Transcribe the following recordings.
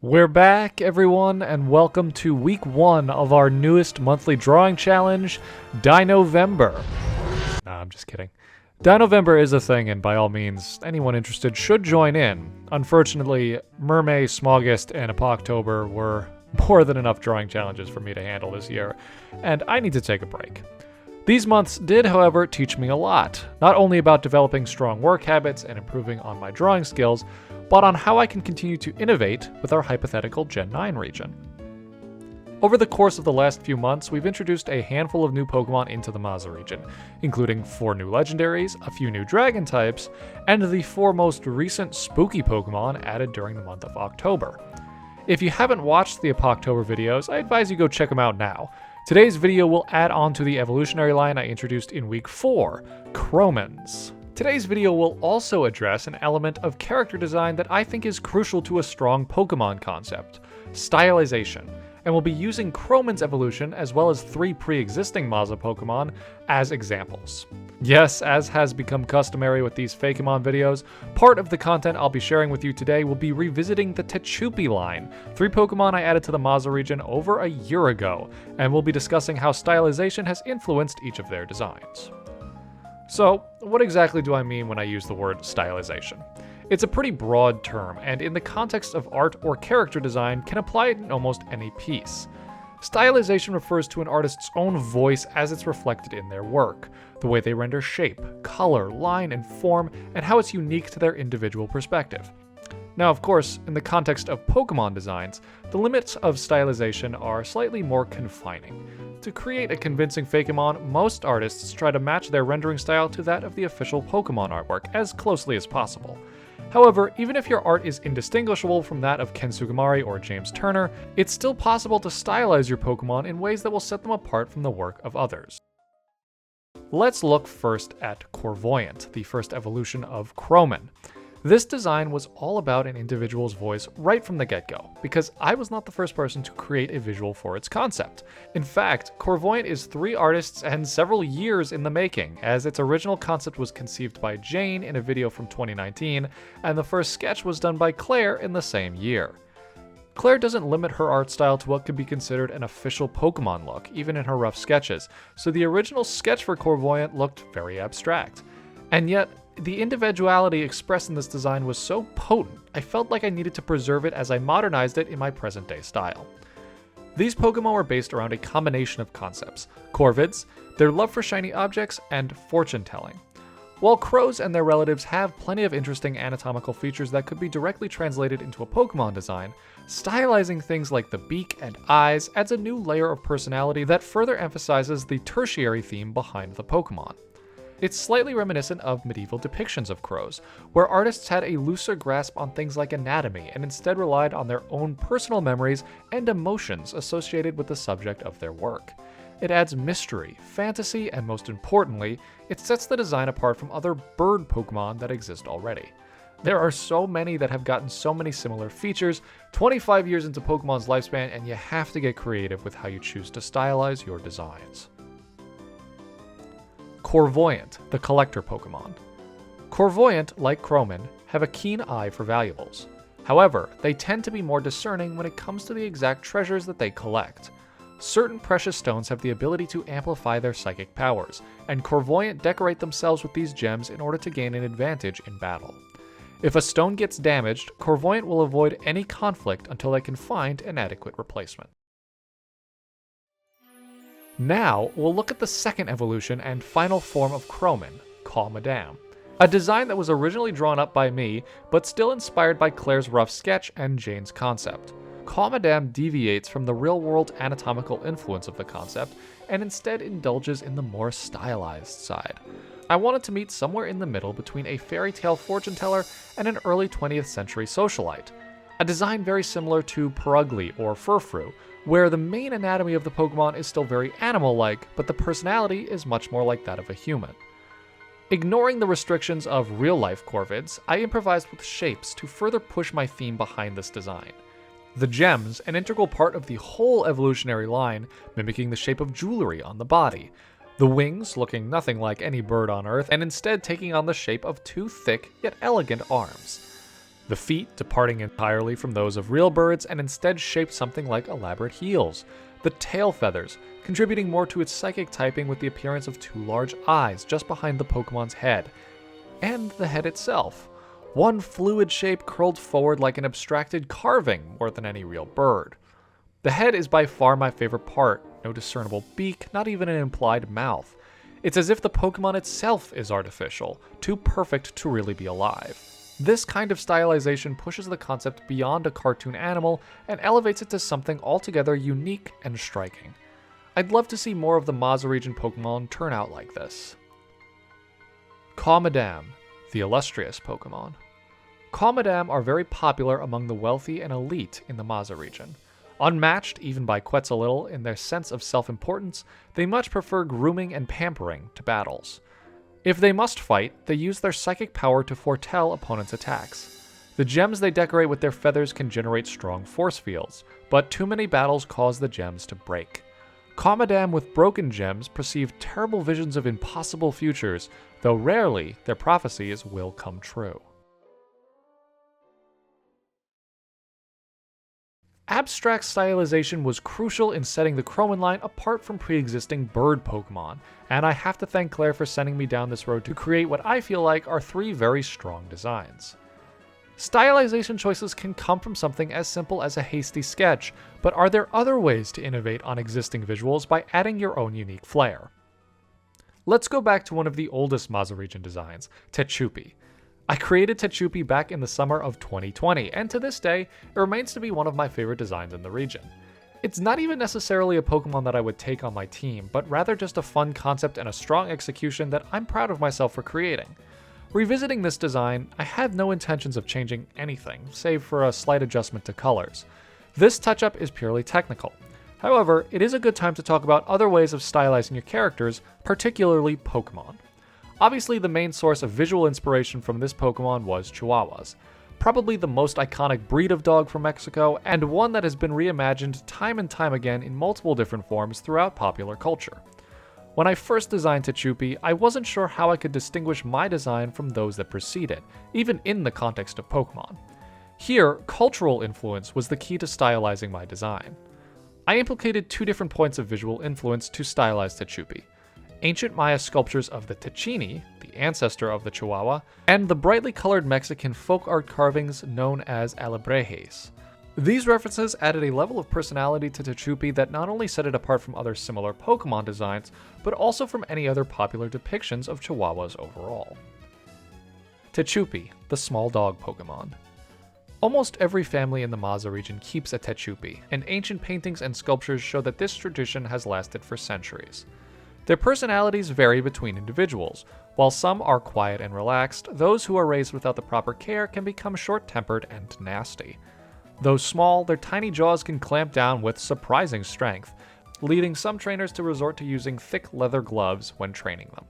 We're back, everyone, and welcome to week 1 of our newest monthly drawing challenge, Dinovember. Nah, I'm just kidding. Dinovember is a thing, and by all means, anyone interested should join in. Unfortunately, Mermay, Smogist, and Apoctober were more than enough drawing challenges for me to handle this year, and I need to take a break. These months did, however, teach me a lot, not only about developing strong work habits and improving on my drawing skills, but on how I can continue to innovate with our hypothetical Gen 9 region. Over the course of the last few months, we've introduced a handful of new Pokemon into the Maza region, including 4 new legendaries, a few new dragon types, and the 4 most recent spooky Pokemon added during the month of October. If you haven't watched the Apoctober videos, I advise you go check them out now. Today's video will add on to the evolutionary line I introduced in week 4, Chromans. Today's video will also address an element of character design that I think is crucial to a strong Pokemon concept, stylization, and we'll be using Chroman's evolution as well as 3 pre-existing Maza Pokemon as examples. Yes, as has become customary with these Fakemon videos, part of the content I'll be sharing with you today will be revisiting the Techupi line, 3 Pokemon I added to the Maza region over a year ago, and we'll be discussing how stylization has influenced each of their designs. So, what exactly do I mean when I use the word stylization? It's a pretty broad term, and in the context of art or character design, can apply it in almost any piece. Stylization refers to an artist's own voice as it's reflected in their work, the way they render shape, color, line, and form, and how it's unique to their individual perspective. Now, of course, in the context of Pokemon designs, the limits of stylization are slightly more confining. To create a convincing Fakemon, most artists try to match their rendering style to that of the official Pokemon artwork as closely as possible. However, even if your art is indistinguishable from that of Ken Sugimari or James Turner, it's still possible to stylize your Pokemon in ways that will set them apart from the work of others. Let's look first at Corvoyant, the first evolution of Chroman. This design was all about an individual's voice right from the get-go, because I was not the first person to create a visual for its concept. In fact, Corvoyant is 3 artists and several years in the making, as its original concept was conceived by Jane in a video from 2019, and the first sketch was done by Claire in the same year. Claire doesn't limit her art style to what could be considered an official Pokemon look, even in her rough sketches, so the original sketch for Corvoyant looked very abstract. And yet, the individuality expressed in this design was so potent, I felt like I needed to preserve it as I modernized it in my present-day style. These Pokemon were based around a combination of concepts: Corvids, their love for shiny objects, and fortune-telling. While crows and their relatives have plenty of interesting anatomical features that could be directly translated into a Pokemon design, stylizing things like the beak and eyes adds a new layer of personality that further emphasizes the tertiary theme behind the Pokemon. It's slightly reminiscent of medieval depictions of crows, where artists had a looser grasp on things like anatomy and instead relied on their own personal memories and emotions associated with the subject of their work. It adds mystery, fantasy, and most importantly, it sets the design apart from other bird Pokemon that exist already. There are so many that have gotten so many similar features, 25 years into Pokemon's lifespan, and you have to get creative with how you choose to stylize your designs. Corvoyant, the collector Pokemon. Corvoyant, like Chroman, have a keen eye for valuables. However, they tend to be more discerning when it comes to the exact treasures that they collect. Certain precious stones have the ability to amplify their psychic powers, and Corvoyant decorate themselves with these gems in order to gain an advantage in battle. If a stone gets damaged, Corvoyant will avoid any conflict until they can find an adequate replacement. Now, we'll look at the second evolution and final form of Chroman, Comadam, a design that was originally drawn up by me, but still inspired by Claire's rough sketch and Jane's concept. Comadam deviates from the real-world anatomical influence of the concept, and instead indulges in the more stylized side. I wanted to meet somewhere in the middle between a fairy tale fortune teller and an early 20th century socialite. A design very similar to Purugly or Furfrou, where the main anatomy of the Pokemon is still very animal-like, but the personality is much more like that of a human. Ignoring the restrictions of real-life Corvids, I improvised with shapes to further push my theme behind this design. The gems, an integral part of the whole evolutionary line, mimicking the shape of jewelry on the body. The wings looking nothing like any bird on Earth, and instead taking on the shape of 2 thick yet elegant arms. The feet departing entirely from those of real birds and instead shaped something like elaborate heels. The tail feathers, contributing more to its psychic typing with the appearance of two large eyes just behind the Pokemon's head. And the head itself. One fluid shape curled forward like an abstracted carving more than any real bird. The head is by far my favorite part. No discernible beak, not even an implied mouth. It's as if the Pokemon itself is artificial, too perfect to really be alive. This kind of stylization pushes the concept beyond a cartoon animal and elevates it to something altogether unique and striking. I'd love to see more of the Mazda region Pokemon turn out like this. Comadam, the illustrious Pokemon. Comadam are very popular among the wealthy and elite in the Mazda region. Unmatched, even by Quetzalcoatl, in their sense of self-importance, they much prefer grooming and pampering to battles. If they must fight, they use their psychic power to foretell opponents' attacks. The gems they decorate with their feathers can generate strong force fields, but too many battles cause the gems to break. Comadam with broken gems perceive terrible visions of impossible futures, though rarely their prophecies will come true. Abstract stylization was crucial in setting the Croman line apart from pre-existing bird Pokemon, and I have to thank Claire for sending me down this road to create what I feel like are three very strong designs. Stylization choices can come from something as simple as a hasty sketch, but are there other ways to innovate on existing visuals by adding your own unique flair? Let's go back to one of the oldest Mazda region designs, Techupi. I created Techupi back in the summer of 2020, and to this day, it remains to be one of my favorite designs in the region. It's not even necessarily a Pokemon that I would take on my team, but rather just a fun concept and a strong execution that I'm proud of myself for creating. Revisiting this design, I had no intentions of changing anything, save for a slight adjustment to colors. This touch-up is purely technical. However, it is a good time to talk about other ways of stylizing your characters, particularly Pokemon. Obviously, the main source of visual inspiration from this Pokemon was Chihuahuas, probably the most iconic breed of dog from Mexico, and one that has been reimagined time and time again in multiple different forms throughout popular culture. When I first designed Techupi, I wasn't sure how I could distinguish my design from those that preceded, even in the context of Pokemon. Here, cultural influence was the key to stylizing my design. I implicated two different points of visual influence to stylize Techupi: ancient Maya sculptures of the Techini, the ancestor of the Chihuahua, and the brightly colored Mexican folk art carvings known as alebrejes. These references added a level of personality to Techupi that not only set it apart from other similar Pokemon designs, but also from any other popular depictions of Chihuahuas overall. Techupi, the small dog Pokemon. Almost every family in the Mazda region keeps a Techupi, and ancient paintings and sculptures show that this tradition has lasted for centuries. Their personalities vary between individuals. While some are quiet and relaxed, those who are raised without the proper care can become short-tempered and nasty. Though small, their tiny jaws can clamp down with surprising strength, leading some trainers to resort to using thick leather gloves when training them.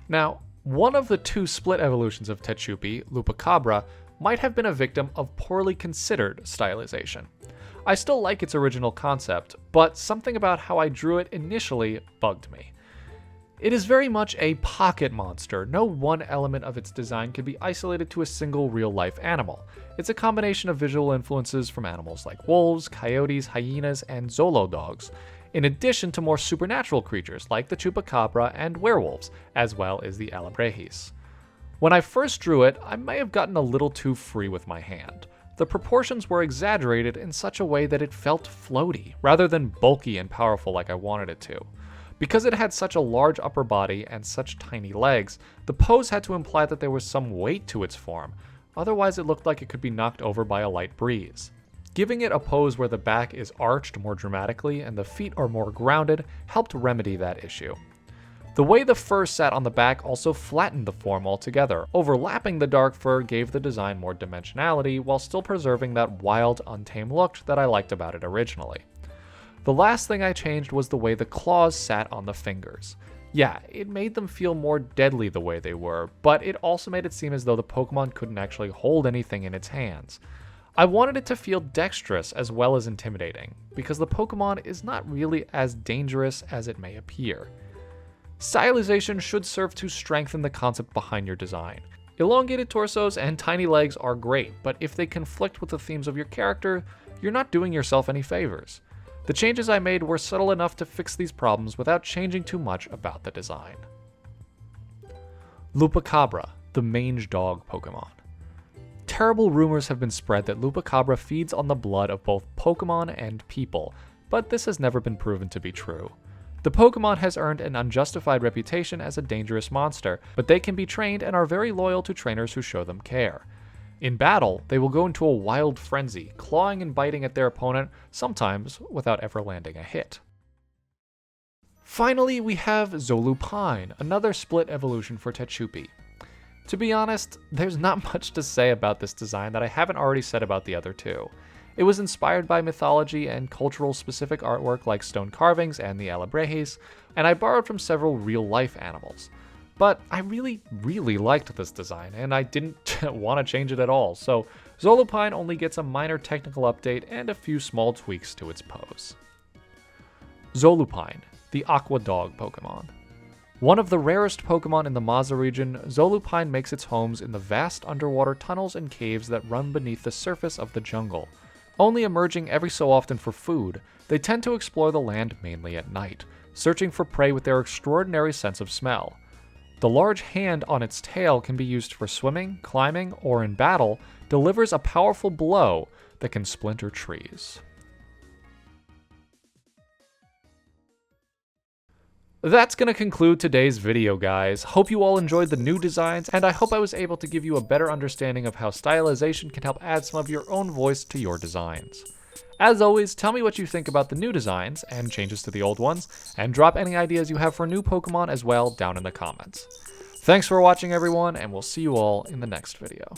Now, one of the two split evolutions of Techupi, Lupacabra, might have been a victim of poorly considered stylization. I still like its original concept, but something about how I drew it initially bugged me. It is very much a pocket monster. No one element of its design can be isolated to a single real-life animal. It's a combination of visual influences from animals like wolves, coyotes, hyenas, and Zolo dogs, in addition to more supernatural creatures like the Chupacabra and werewolves, as well as the alebrejes. When I first drew it, I may have gotten a little too free with my hand. The proportions were exaggerated in such a way that it felt floaty, rather than bulky and powerful like I wanted it to. Because it had such a large upper body and such tiny legs, the pose had to imply that there was some weight to its form, otherwise it looked like it could be knocked over by a light breeze. Giving it a pose where the back is arched more dramatically and the feet are more grounded helped remedy that issue. The way the fur sat on the back also flattened the form altogether. Overlapping the dark fur gave the design more dimensionality while still preserving that wild, untamed look that I liked about it originally. The last thing I changed was the way the claws sat on the fingers. Yeah, it made them feel more deadly the way they were, but it also made it seem as though the Pokemon couldn't actually hold anything in its hands. I wanted it to feel dexterous as well as intimidating, because the Pokemon is not really as dangerous as it may appear. Stylization should serve to strengthen the concept behind your design. Elongated torsos and tiny legs are great, but if they conflict with the themes of your character, you're not doing yourself any favors. The changes I made were subtle enough to fix these problems without changing too much about the design. Lupacabra, the mange dog Pokemon. Terrible rumors have been spread that Lupacabra feeds on the blood of both Pokemon and people, but this has never been proven to be true. The Pokemon has earned an unjustified reputation as a dangerous monster, but they can be trained and are very loyal to trainers who show them care. In battle, they will go into a wild frenzy, clawing and biting at their opponent, sometimes without ever landing a hit. Finally, we have Zolupine, another split evolution for Techupi. To be honest, there's not much to say about this design that I haven't already said about the other two. It was inspired by mythology and cultural specific artwork like stone carvings and the Alabrejes, and I borrowed from several real-life animals. But I really liked this design, and I didn't want to change it at all, so Zolupine only gets a minor technical update and a few small tweaks to its pose. Zolupine, the Aqua Dog Pokemon. One of the rarest Pokemon in the Mazda region, Zolupine makes its homes in the vast underwater tunnels and caves that run beneath the surface of the jungle. Only emerging every so often for food, they tend to explore the land mainly at night, searching for prey with their extraordinary sense of smell. The large hand on its tail can be used for swimming, climbing, or in battle, delivers a powerful blow that can splinter trees. That's gonna conclude today's video, guys. Hope you all enjoyed the new designs, and I hope I was able to give you a better understanding of how stylization can help add some of your own voice to your designs. As always, tell me what you think about the new designs and changes to the old ones, and drop any ideas you have for new Pokemon as well down in the comments. Thanks for watching, everyone, and we'll see you all in the next video.